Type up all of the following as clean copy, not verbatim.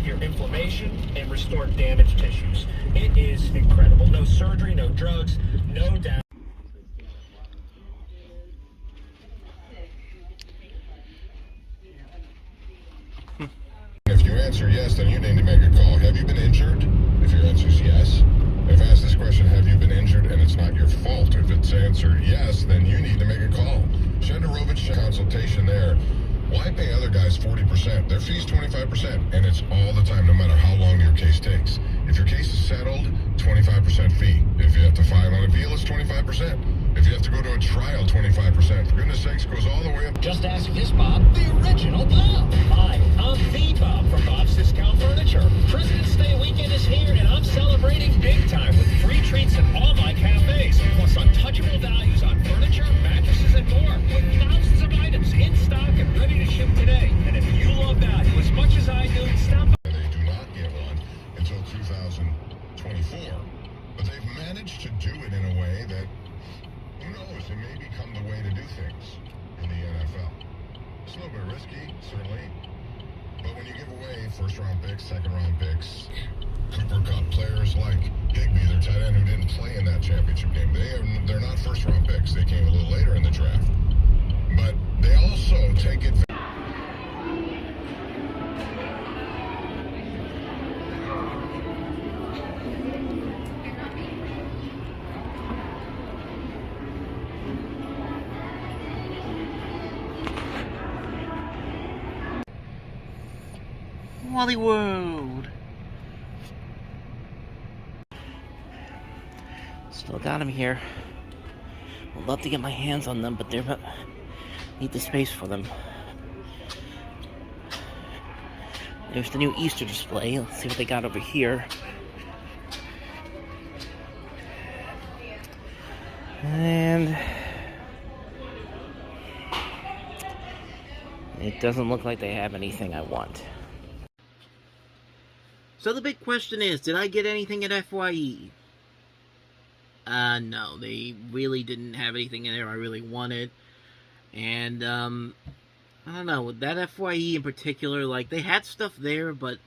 relieve your inflammation and restore damaged tissues. It is incredible. No surgery, no drugs, no damage. If you answer yes, then you need to make a call. Have you been injured? If your answer is yes. If asked this question, have you been injured, and it's not your fault. If it's answered yes, then you need to make a call. Shenderovich consultation there. Why pay other guys 40%? Their fee's 25%, and it's all the time, no matter how long your case takes. If your case is settled, 25% fee. If you have to file an appeal, it's 25%. If you have to go to a trial, 25%. For goodness sakes, goes all the way up. Just ask this Bob, the original Bob. Hi, I'm the Bob from Bob's Discount Furniture. President's Day weekend is here, and I'm celebrating big time with free treats at all my cafes, plus untouchable values on furniture, mattresses, and more, with thousands of items in stock and ready to ship today. And if you love value as much as I do, stop by. They do not give on until 2024, but they've managed to do it in a way that, who knows, it may become the way to do things in the NFL. It's a little bit risky, certainly, but when you give away first-round picks, second-round picks, Cooper Cup players like Higbee, their tight end who didn't play in that championship game, they're not first-round picks. They came a little later in the draft, but they also take advantage. Wally World. Still got them here. Would love to get my hands on them, but they're not. Need the space for them. There's the new Easter display. Let's see what they got over here. And it doesn't look like they have anything I want. So the big question is, did I get anything at FYE? No, they really didn't have anything in there I really wanted. And, I don't know, with that FYE in particular, like, they had stuff there, but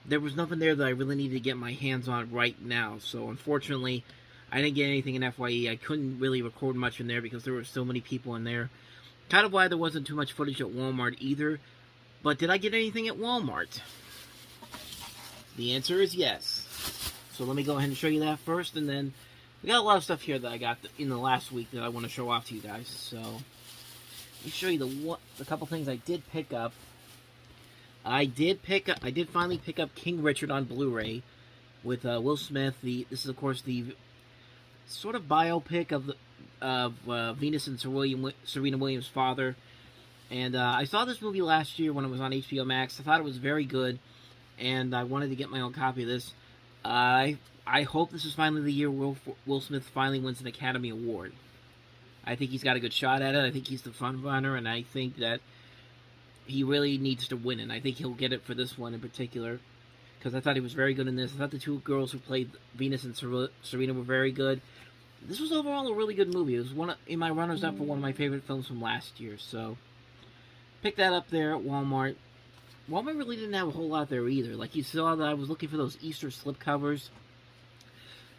there was nothing there that I really needed to get my hands on right now. So, unfortunately, I didn't get anything in FYE. I couldn't really record much in there because there were so many people in there. Kind of why there wasn't too much footage at Walmart either. But did I get anything at Walmart? The answer is yes. So let me go ahead and show you that first, and then we got a lot of stuff here that I got in the last week that I want to show off to you guys. So let me show you the couple things I did pick up. I did finally pick up King Richard on Blu-ray with Will Smith. This is of course the sort of biopic of Venus and Serena Williams' father. And I saw this movie last year when it was on HBO Max. I thought it was very good. And I wanted to get my own copy of this. I hope this is finally the year Will Smith finally wins an Academy Award. I think he's got a good shot at it. I think he's the front runner, and I think that he really needs to win it. And I think he'll get it for this one in particular, because I thought he was very good in this. I thought the two girls who played Venus and Serena were very good. This was overall a really good movie. It was in my runners-up for one of my favorite films from last year. So, picked that up there at Walmart. Walmart really didn't have a whole lot there either. Like, you saw that I was looking for those Easter slipcovers,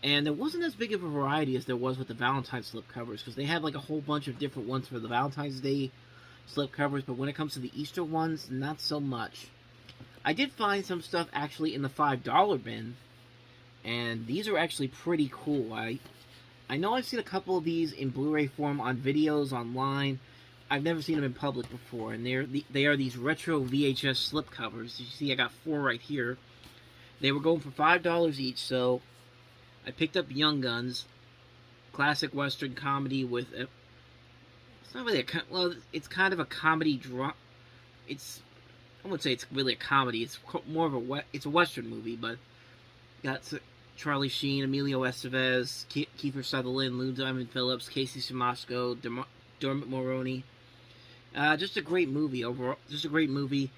and there wasn't as big of a variety as there was with the Valentine's slipcovers, because they had like a whole bunch of different ones for the Valentine's Day slipcovers, but when it comes to the Easter ones, not so much. I did find some stuff actually in the $5 bin, and these are actually pretty cool. I know I've seen a couple of these in Blu-ray form on videos online. I've never seen them in public before, and they are these retro VHS slipcovers. You see, I got 4 right here. They were going for $5 each, so I picked up Young Guns, classic Western comedy with a... It's not really it's kind of a comedy drama. I wouldn't say it's really a comedy. It's more of it's a Western movie, but got Charlie Sheen, Emilio Estevez, Kiefer Sutherland, Lou Diamond Phillips, Casey Siemaszko, Dermot Mulroney. Just a great movie overall. Just a great movie.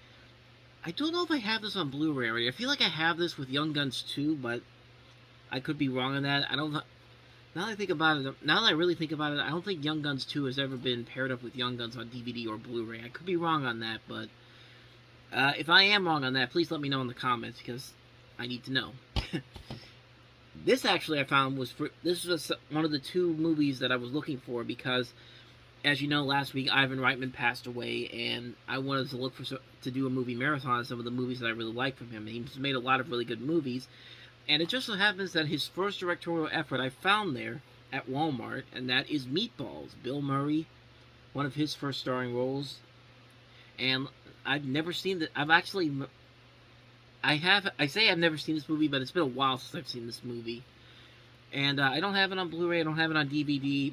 I don't know if I have this on Blu-ray already. I feel like I have this with Young Guns 2, but I could be wrong on that. I don't. Now that I think about it, now that I really think about it, I don't think Young Guns 2 has ever been paired up with Young Guns on DVD or Blu-ray. I could be wrong on that, but If I am wrong on that, please let me know in the comments, because I need to know. This actually I found this was one of the two movies that I was looking for, because, as you know, last week Ivan Reitman passed away, and I wanted to look to do a movie marathon of some of the movies that I really like from him. He's made a lot of really good movies, and it just so happens that his first directorial effort I found there at Wal-Mart, and that is Meatballs. Bill Murray, one of his first starring roles, and I've never seen that. I say I've never seen this movie, but it's been a while since I've seen this movie. And I don't have it on Blu-ray, I don't have it on DVD.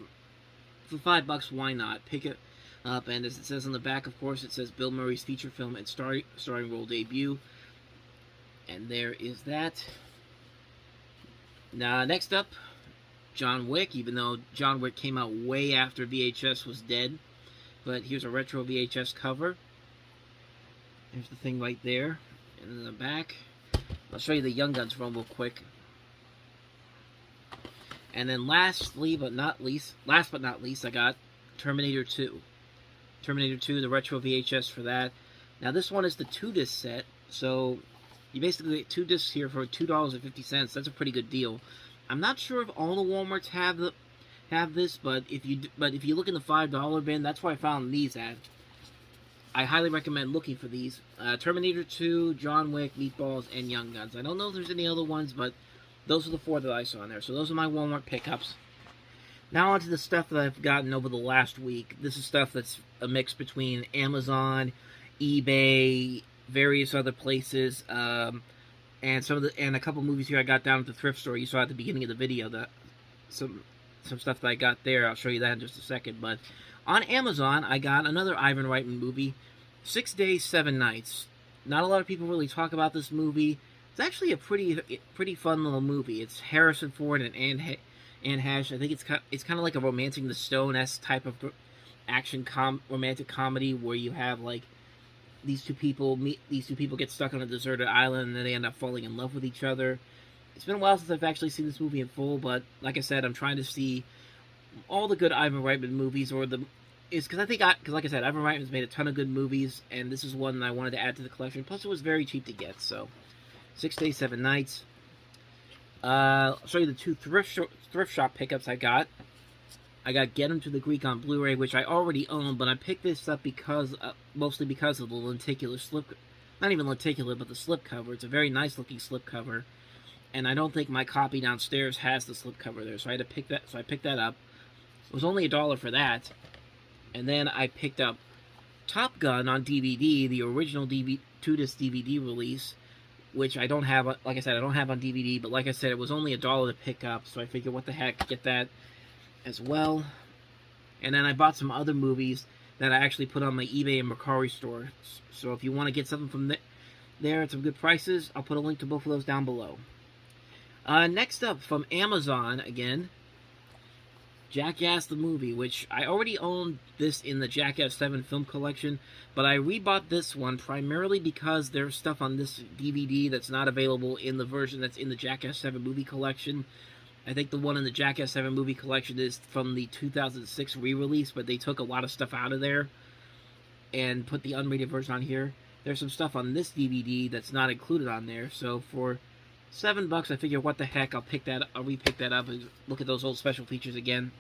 For $5, why not? Pick it up, and as it says on the back, of course, it says Bill Murray's feature film and starring role debut. And there is that. Now, next up, John Wick, even though John Wick came out way after VHS was dead. But here's a retro VHS cover. There's the thing right there. And in the back, I'll show you the Young Guns film real quick. And then last but not least, I got Terminator 2. Terminator 2, the retro VHS for that. Now this one is the 2-disc set, so you basically get 2 discs here for $2.50. That's a pretty good deal. I'm not sure if all the Walmarts have this, but if you look in the $5 bin, that's where I found these at. I highly recommend looking for these. Terminator 2, John Wick, Meatballs, and Young Guns. I don't know if there's any other ones, but those are the 4 that I saw in there. So those are my Walmart pickups. Now on to the stuff that I've gotten over the last week. This is stuff that's a mix between Amazon, eBay, various other places, and a couple movies here I got down at the thrift store. You saw at the beginning of the video that some stuff that I got there. I'll show you that in just a second. But on Amazon, I got another Ivan Reitman movie, 6 Days, 7 Nights. Not a lot of people really talk about this movie. It's actually a pretty fun little movie. It's Harrison Ford and Anne Heche. I think it's kind of like a Romancing the Stone-esque type of romantic comedy, where you have like these two people get stuck on a deserted island, and then they end up falling in love with each other. It's been a while since I've actually seen this movie in full, but like I said, I'm trying to see all the good Ivan Reitman movies, because like I said, Ivan Reitman's made a ton of good movies, and this is one that I wanted to add to the collection. Plus, it was very cheap to get. So, 6 Days, 7 Nights. I'll show you the 2 thrift shop pickups I got. I got Get 'Em to the Greek on Blu-ray, which I already own, but I picked this up mostly because of the lenticular slip. Not even lenticular, but the slip cover. It's a very nice looking slip cover, and I don't think my copy downstairs has the slip cover there, so I had to pick that. So I picked that up. It was only $1 for that. And then I picked up Top Gun on DVD, the original 2-disc DVD release, which I don't have, like I said, I don't have on DVD, but like I said, it was only $1 to pick up, so I figured, what the heck, get that as well. And then I bought some other movies that I actually put on my eBay and Mercari store. So if you want to get something from there at some good prices, I'll put a link to both of those down below. Next up, from Amazon, again, Jackass the movie, which I already owned this in the Jackass 7 film collection, but I rebought this one primarily because there's stuff on this DVD that's not available in the version that's in the Jackass 7 movie collection. I think the one in the Jackass 7 movie collection is from the 2006 re-release, but they took a lot of stuff out of there and put the unrated version on here. There's some stuff on this DVD that's not included on there, so for $7, I figure, what the heck, I'll re-pick that up and look at those old special features again.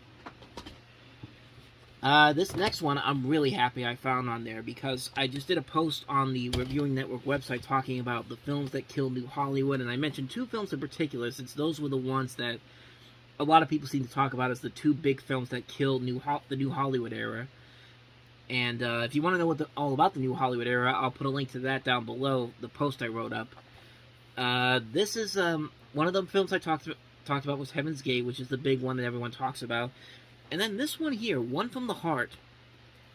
This next one, I'm really happy I found on there, because I just did a post on the Reviewing Network website talking about the films that killed New Hollywood, and I mentioned 2 films in particular, since those were the ones that a lot of people seem to talk about as the 2 big films that killed the New Hollywood era. And if you want to know all about the New Hollywood era, I'll put a link to that down below, the post I wrote up. This is one of the films I talked about was Heaven's Gate, which is the big one that everyone talks about. And then this one here, One from the Heart,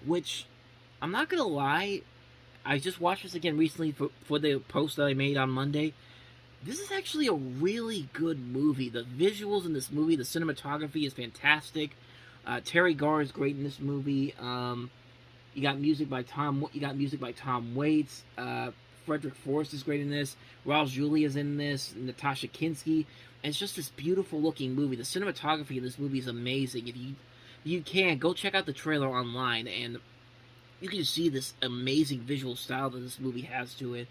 which, I'm not going to lie, I just watched this again recently for the post that I made on Monday. This is actually a really good movie. The visuals in this movie, the cinematography is fantastic. Terry Garr is great in this movie. You got music by Tom Waits. Frederick Forrest is great in this. Raul Julia is in this. Natasha Kinski. And it's just this beautiful looking movie. The cinematography in this movie is amazing. If you can, go check out the trailer online. And you can see this amazing visual style that this movie has to it.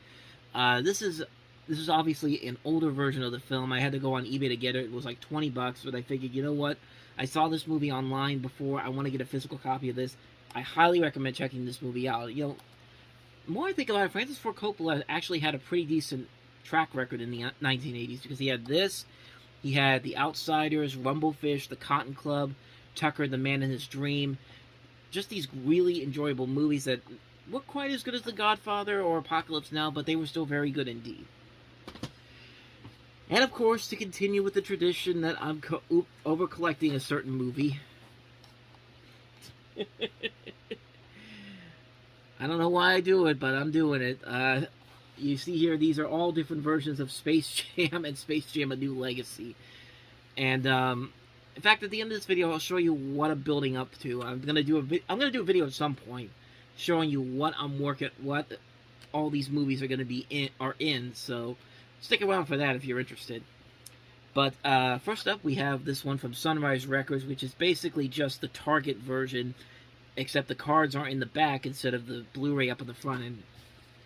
This is obviously an older version of the film. I had to go on eBay to get it. It was like $20, but I figured, you know what? I saw this movie online before. I want to get a physical copy of this. I highly recommend checking this movie out. You know, the more I think about it, Francis Ford Coppola actually had a pretty decent track record in the 1980s, because he had this, he had The Outsiders, Rumblefish, The Cotton Club, Tucker, The Man in His Dream. Just these really enjoyable movies that weren't quite as good as The Godfather or Apocalypse Now, but they were still very good indeed. And of course, to continue with the tradition that I'm over-collecting a certain movie. I don't know why I do it, but I'm doing it. You see here, these are all different versions of Space Jam and Space Jam: A New Legacy. And in fact, at the end of this video, I'll show you what I'm building up to. I'm gonna do a video at some point showing you what what all these movies are gonna be in. So stick around for that if you're interested. But first up, we have this one from Sunrise Records, which is basically just the Target version, except the cards aren't in the back instead of the Blu-ray up in the front. And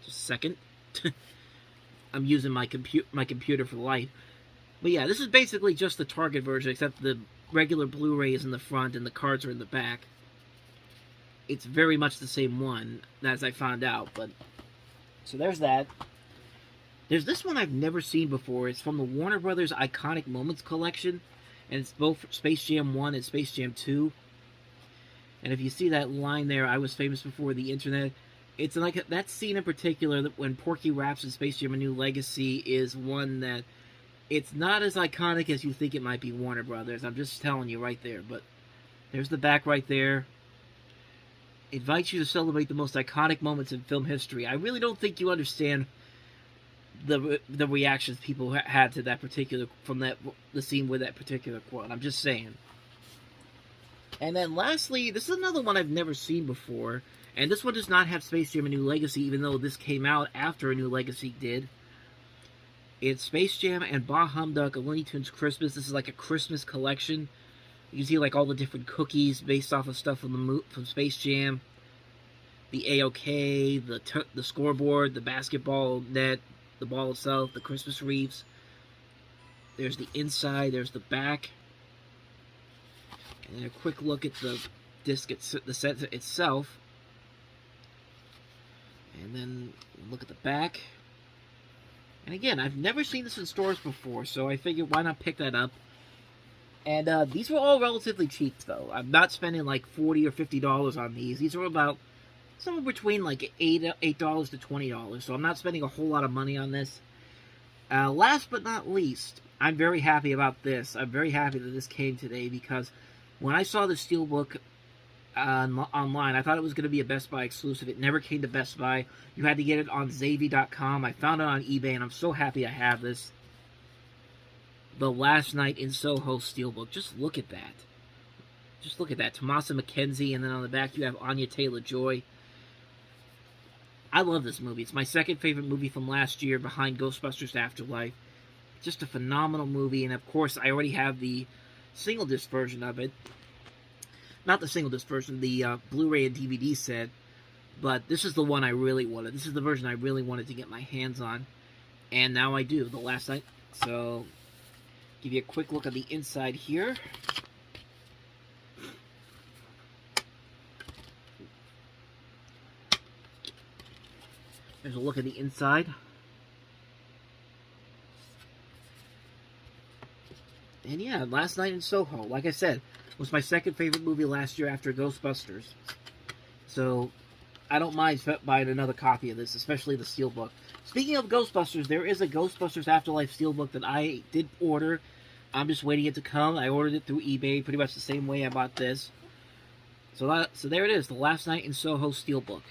just a second. I'm using my computer for the light. But yeah, this is basically just the Target version, except the regular Blu-ray is in the front and the cards are in the back. It's very much the same one, as I found out. But so there's that. There's this one I've never seen before. It's from the Warner Brothers Iconic Moments collection, and it's both Space Jam 1 and Space Jam 2. And if you see that line there, I was famous before the internet. It's like that scene in particular, that when Porky raps in Space Jam: A New Legacy, is one that it's not as iconic as you think it might be. Warner Brothers, I'm just telling you right there. But there's the back right there. Invites you to celebrate the most iconic moments in film history. I really don't think you understand the reactions people had to that particular the scene with that particular quote. I'm just saying. And then lastly, this is another one I've never seen before. And this one does not have Space Jam: A New Legacy, even though this came out after A New Legacy did. It's Space Jam and Bah Humbug, A Looney Tunes Christmas. This is like a Christmas collection. You can see like all the different cookies based off of stuff from Space Jam. The A-OK, the scoreboard, the basketball net, the ball itself, the Christmas wreaths. There's the inside, there's the back. And then a quick look at the disc, the set itself. And then look at the back. And again, I've never seen this in stores before, so I figured why not pick that up. And these were all relatively cheap, though. I'm not spending like $40 or $50 on these. These are about somewhere between like $8 to $20, so I'm not spending a whole lot of money on this. Last but not least, I'm very happy about this. I'm very happy that this came today, because when I saw the Steelbook online, I thought it was going to be a Best Buy exclusive. It never came to Best Buy. You had to get it on Zavy.com. I found it on eBay, and I'm so happy I have this. The Last Night in Soho Steelbook. Just look at that. Just look at that. Tomasa McKenzie, and then on the back you have Anya Taylor-Joy. I love this movie. It's my second favorite movie from last year, behind Ghostbusters Afterlife. Just a phenomenal movie, and of course I already have the single disc version of it. Not the single disc version, the Blu-ray and DVD set, but this is the one I really wanted. This is the version I really wanted to get my hands on, and now I do, The Last Night. So, give you a quick look at the inside here. There's a look at the inside. And yeah, Last Night in Soho, like I said, was my second favorite movie last year after Ghostbusters. So, I don't mind buying another copy of this, especially the Steelbook. Speaking of Ghostbusters, there is a Ghostbusters Afterlife Steelbook that I did order. I'm just waiting it to come. I ordered it through eBay, pretty much the same way I bought this. So there it is, The Last Night in Soho Steelbook.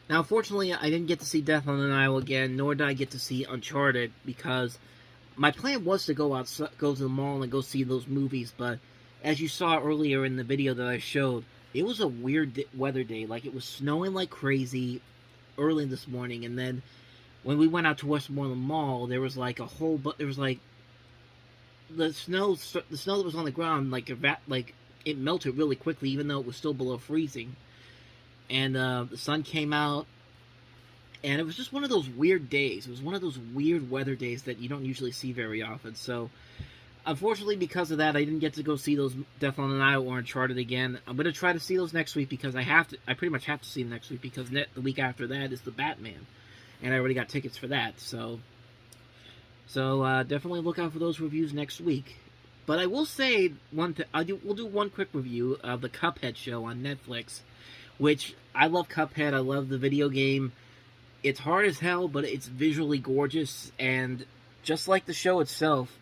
Now, unfortunately, I didn't get to see Death on the Nile again, nor did I get to see Uncharted, because my plan was to go to the mall and go see those movies, but as you saw earlier in the video that I showed, it was a weird weather day. Like, it was snowing like crazy early this morning, and then when we went out to Westmoreland Mall, there was like the snow that was on the ground, like it melted really quickly, even though it was still below freezing. and the sun came out, and it was just one of those weird days. It was one of those weird weather days that you don't usually see very often. So, unfortunately, because of that, I didn't get to go see those Death on the Nile or Uncharted again. I'm going to try to see those next week because I pretty much have to see them next week because the week after that is the Batman. And I already got tickets for that, so definitely look out for those reviews next week. But I will say we'll do one quick review of the Cuphead show on Netflix, which I love Cuphead. I love the video game. It's hard as hell, but it's visually gorgeous, and just like the show itself,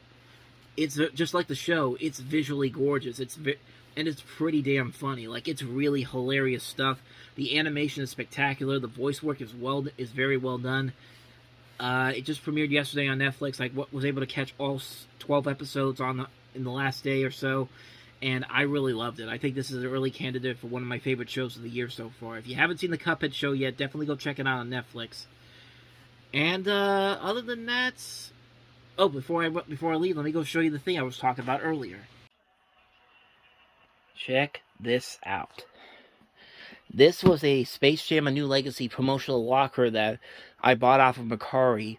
it's visually gorgeous. And it's pretty damn funny. Like, it's really hilarious stuff. The animation is spectacular. The voice work is very well done. It just premiered yesterday on Netflix. I was able to catch all 12 episodes in the last day or so, and I really loved it. I think this is an early candidate for one of my favorite shows of the year so far. If you haven't seen the Cuphead show yet, definitely go check it out on Netflix. And other than that, before I leave, let me go show you the thing I was talking about earlier. Check this out. This was a Space Jam: A New Legacy promotional locker that I bought off of Mercari.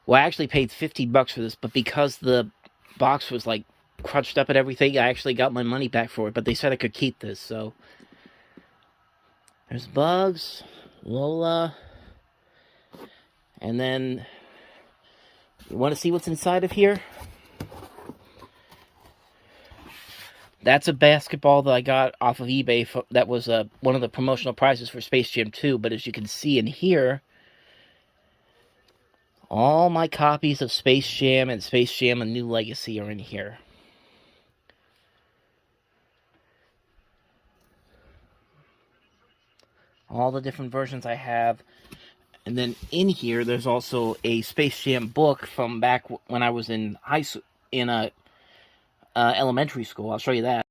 Well, I actually paid $50 for this, but because the box was like crunched up and everything, I actually got my money back for it, but they said I could keep this, so. There's Bugs, Lola, and then, you want to see what's inside of here? That's a basketball that I got off of eBay. That was one of the promotional prizes for Space Jam 2. But as you can see in here, all my copies of Space Jam and Space Jam: A New Legacy are in here. All the different versions I have. And then in here, there's also a Space Jam book from back when I was in elementary school. I'll show you that.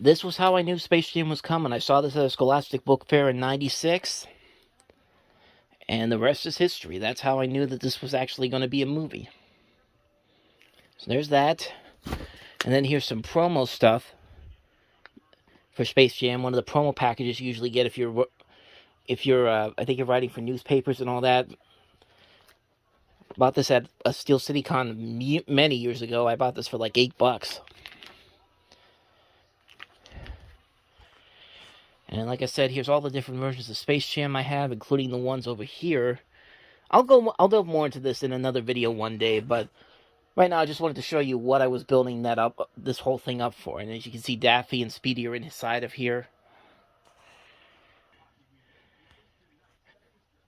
This was how I knew Space Jam was coming. I saw this at a Scholastic Book Fair in '96. And the rest is history. That's how I knew that this was actually going to be a movie. So there's that. And then here's some promo stuff for Space Jam. One of the promo packages you usually get if you're I think you're writing for newspapers and all that. Bought this at a Steel City Con many years ago. I bought this for like $8. And like I said, here's all the different versions of Space Jam I have, including the ones over here. I'll delve more into this in another video one day, but right now I just wanted to show you what I was building this whole thing up for. And as you can see, Daffy and Speedy are inside of here.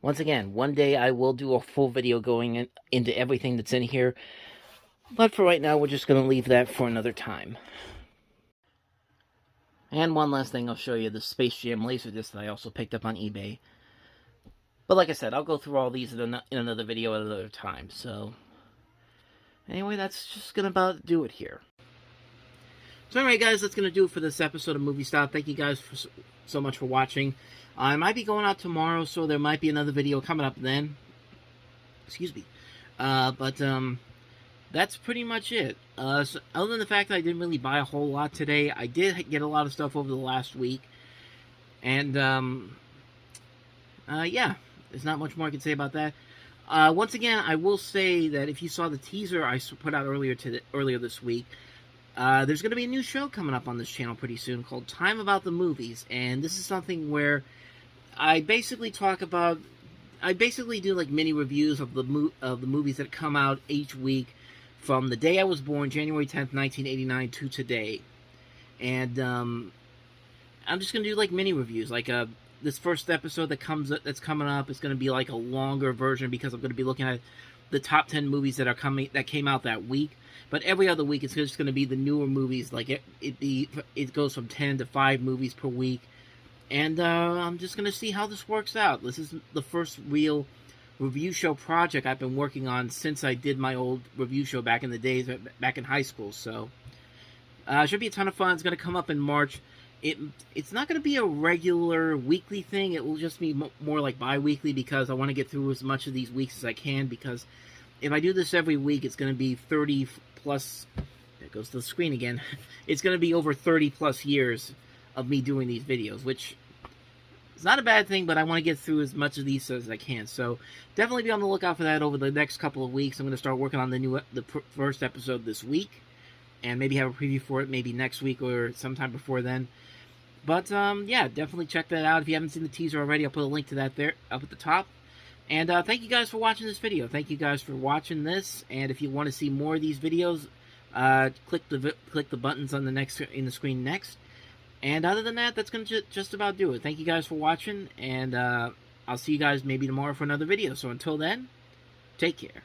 Once again, one day I will do a full video going into everything that's in here. But for right now, we're just going to leave that for another time. And one last thing, I'll show you the Space Jam Laserdisc that I also picked up on eBay. But like I said, I'll go through all these in another video at another time. So, anyway, that's just going to about do it here. So anyway, guys, that's going to do it for this episode of Movie Stop. Thank you guys so much for watching. I might be going out tomorrow, so there might be another video coming up then. Excuse me. That's pretty much it. So other than the fact that I didn't really buy a whole lot today, I did get a lot of stuff over the last week. And, yeah, there's not much more I can say about that. Once again, I will say that if you saw the teaser I put out earlier this week, there's going to be a new show coming up on this channel pretty soon called Time About the Movies. And this is something where I basically do like mini reviews of the movies that come out each week from the day I was born, January 10th, 1989, to today. And I'm just going to do like mini reviews. Like this first episode that's coming up is going to be like a longer version because I'm going to be looking at the top 10 movies that came out that week. But every other week it's just going to be the newer movies. Like it goes from 10 to 5 movies per week. And I'm just going to see how this works out. This is the first real review show project I've been working on since I did my old review show back in the days, back in high school. So, it should be a ton of fun. It's going to come up in March. It's not going to be a regular weekly thing. It will just be more like bi-weekly because I want to get through as much of these weeks as I can. Because if I do this every week, it's going to be 30 plus... There goes the screen again. It's going to be over 30 plus years of me doing these videos, which is not a bad thing, but I want to get through as much of these as I can. So definitely be on the lookout for that over the next couple of weeks. I'm going to start working on the first episode this week, and maybe have a preview for it maybe next week or sometime before then. But yeah, definitely check that out. If you haven't seen the teaser already, I'll put a link to that there up at the top. And thank you guys for watching this video. Thank you guys for watching this. And if you want to see more of these videos, click the buttons on in the screen next. And other than that, that's going to just about do it. Thank you guys for watching, and I'll see you guys maybe tomorrow for another video. So until then, take care.